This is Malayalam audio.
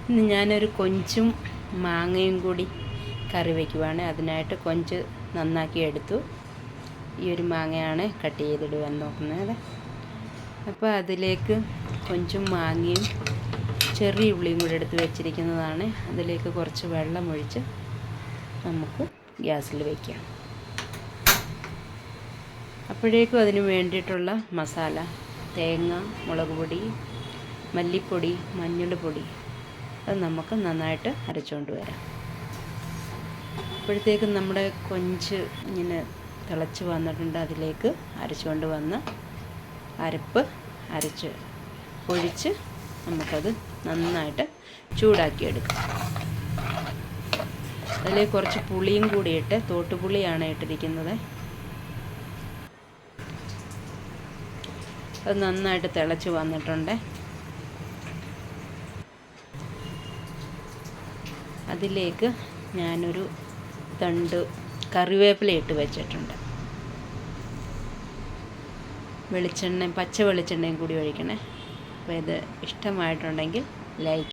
ഇന്ന് ഞാനൊരു കൊഞ്ചും മാങ്ങയും കൂടി കറി വയ്ക്കുവാണ്. അതിനായിട്ട് കൊഞ്ച് നന്നാക്കി എടുത്തു. ഈ ഒരു മാങ്ങയാണ് കട്ട് ചെയ്തിടുവാൻ നോക്കുന്നത്. അപ്പോൾ അതിലേക്ക് കൊഞ്ചും മാങ്ങയും ചെറിയ ഉള്ളിയും കൂടി എടുത്ത് വെച്ചിരിക്കുന്നതാണ്. അതിലേക്ക് കുറച്ച് വെള്ളമൊഴിച്ച് നമുക്ക് ഗ്യാസിൽ വയ്ക്കാം. അപ്പോഴേക്കും അതിന് വേണ്ടിയിട്ടുള്ള മസാല, തേങ്ങ, മുളക് പൊടി, മല്ലിപ്പൊടി, മഞ്ഞൾപ്പൊടി, അത് നമുക്ക് നന്നായിട്ട് അരച്ചുകൊണ്ട് വരാം. അപ്പോഴത്തേക്കും നമ്മുടെ കൊഞ്ച് ഇങ്ങനെ തിളച്ച് വന്നിട്ടുണ്ട്. അതിലേക്ക് അരച്ചുകൊണ്ട് വന്ന് അരപ്പ് അരച്ച് ഒഴിച്ച് നമുക്കത് നന്നായിട്ട് ചൂടാക്കിയെടുക്കാം. അതിലേക്ക് കുറച്ച് പുളിയും കൂടി ഇട്ട്, തോട്ടുപുളിയാണ് ഇട്ടിരിക്കുന്നത്. അത് നന്നായിട്ട് തിളച്ച് വന്നിട്ടുണ്ട്. അതിലേക്ക് ഞാനൊരു തണ്ട് കറിവേപ്പില ഇട്ട് വെച്ചിട്ടുണ്ട്. വെളിച്ചെണ്ണ, പച്ച വെളിച്ചെണ്ണയും കൂടി ഒഴിക്കണേ. അപ്പോൾ ഇത് ഇഷ്ടമായിട്ടുണ്ടെങ്കിൽ ലൈക്ക്